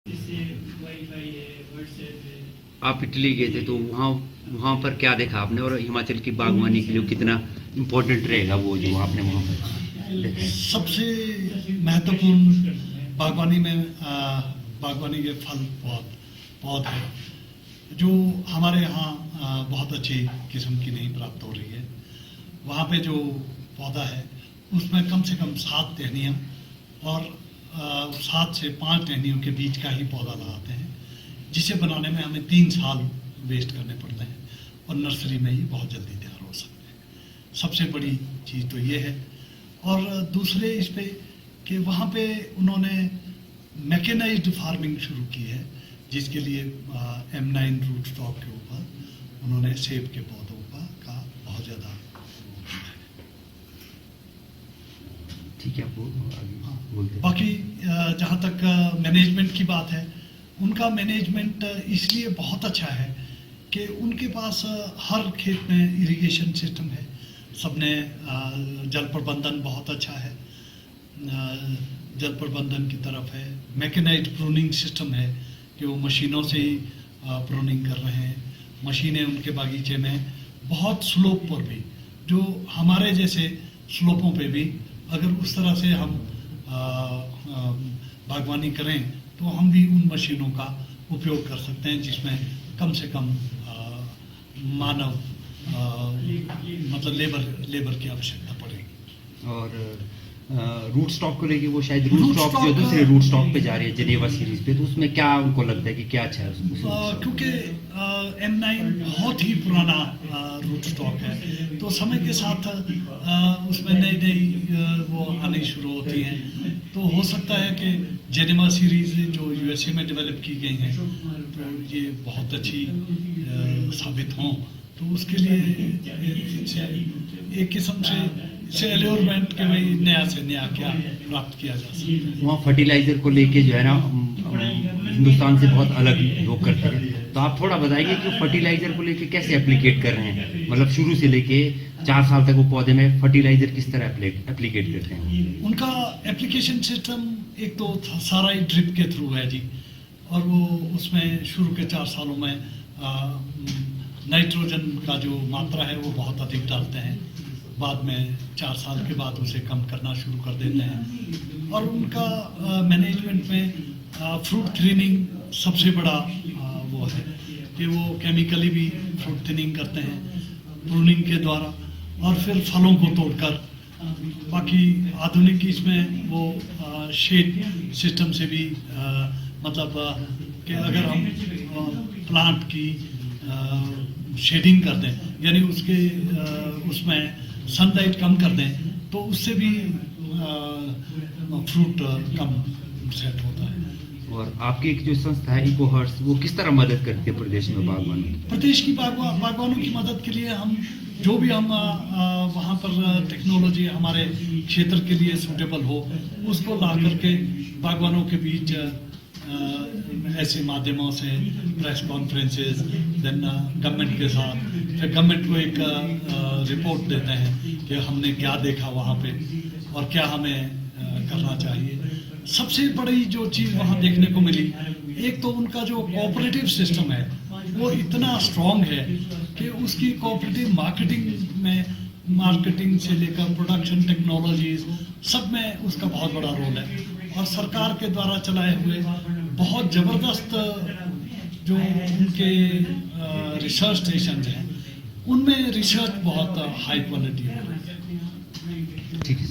जैसे वाईफाई है, व्हाट्सएप है। आप इटली गए थे तो वहाँ वहाँ पर क्या देखा आपने, और हिमाचल की बागवानी के लिए कितना इम्पोर्टेंट रहेगा वो जो आपने वहाँ पर देखा? सबसे महत्वपूर्ण बागवानी में बागवानी के फल पौधे जो हमारे यहाँ बहुत अच्छी किस्म की नहीं प्राप्त हो रही है। वहाँ पे जो पौधा है उसमें कम से कम 7 टहनियाँ और 7 से 5 टहनियों के बीच का ही पौधा लगाते हैं, जिसे बनाने में हमें 3 साल वेस्ट करने पड़ते हैं और नर्सरी में ही बहुत जल्दी तैयार हो सकते हैं। सबसे बड़ी चीज़ तो ये है। और दूसरे इस पे कि वहाँ पे उन्होंने मैकेनाइज्ड फार्मिंग शुरू की है, जिसके लिए M9 रूट स्टॉक के ऊपर उन्होंने सेब के पौधों का बहुत ज़्यादा। ठीक है, आप बोलते हैं। बाकी जहाँ तक मैनेजमेंट की बात है, उनका मैनेजमेंट इसलिए बहुत अच्छा है कि उनके पास हर खेत में इरिगेशन सिस्टम है, सबने जल प्रबंधन बहुत अच्छा है, जल प्रबंधन की तरफ है। मैकेनाइज्ड प्रूनिंग सिस्टम है कि वो मशीनों से ही प्रूनिंग कर रहे हैं। मशीनें उनके बागीचे में बहुत स्लोप पर भी, जो हमारे जैसे स्लोपों पे भी अगर उस तरह से हम बागवानी करें तो हम भी उन मशीनों का उपयोग कर सकते हैं, जिसमें कम से कम मानव मतलब लेबर की आवश्यकता पड़ेगी। और रूट स्टॉक को लेके वो शायद रूट स्टॉक जो दूसरे रूट स्टॉक पे जा रही है जेनेवा सीरीज पे, तो उसमें क्या उनको लगता है कि क्या अच्छा है? क्योंकि M9 बहुत ही पुराना रूट स्टॉक है, तो समय के साथ उसमें नई वो आनी शुरू होती हैं। तो हो सकता है कि जेनेवा सीरीज जो USA में डेवलप की गई हैं तो ये बहुत अच्छी साबित हों, तो उसके लिए एक किस्म से एल्योरमेंट के भाई नया से नया क्या प्राप्त किया जा सकता है। वहाँ फर्टिलाइजर को लेके जो है ना हिंदुस्तान से बहुत अलग लोग करते हैं, तो आप थोड़ा बताइए कि फर्टिलाइजर को लेके कैसे एप्लीकेट कर रहे हैं, मतलब शुरू से लेके 4 साल तक वो पौधे में फर्टिलाइजर किस तरह एप्लीकेट करते हैं? उनका एप्लीकेशन सिस्टम एक तो सारा ही ड्रिप के थ्रू है जी, और वो उसमें शुरू के 4 सालों में नाइट्रोजन का जो मात्रा है वो बहुत अधिक डालते हैं, बाद में 4 साल के बाद उसे कम करना शुरू कर देते हैं। और उनका मैनेजमेंट में फ्रूट थिनिंग सबसे बड़ा वो है कि वो केमिकली भी फ्रूट थिनिंग करते हैं प्रूनिंग के द्वारा, और फिर फलों को तोड़कर। बाकी आधुनिक इसमें वो शेड सिस्टम से भी मतलब कि अगर हम प्लांट की शेडिंग कर दें, यानी उसके उसमें सनलाइट कम कर दें, तो उससे भी फ्रूट कम सेट होता है। और आपकी एक जो संस्था है इकोहर्ट्स, वो किस तरह मदद करती है प्रदेश में बागवानों की? प्रदेश की बागवानों की मदद के लिए हम जो भी हम वहाँ पर टेक्नोलॉजी हमारे क्षेत्र के लिए सूटेबल हो, उसको ला करके बागवानों के बीच ऐसे माध्यमों से प्रेस कॉन्फ्रेंसेस, देन गवर्नमेंट के साथ, फिर गवर्नमेंट को एक रिपोर्ट देते हैं कि हमने क्या देखा वहाँ पे और क्या हमें करना चाहिए। सबसे बड़ी जो चीज़ वहाँ देखने को मिली, एक तो उनका जो कोऑपरेटिव सिस्टम है वो इतना स्ट्रॉन्ग है कि उसकी कोऑपरेटिव मार्केटिंग से लेकर प्रोडक्शन टेक्नोलॉजीज सब में उसका बहुत बड़ा रोल है। और सरकार के द्वारा चलाए हुए बहुत ज़बरदस्त जो उनके रिसर्च स्टेशन हैं, उनमें रिसर्च बहुत हाई क्वालिटी है। ठीक है।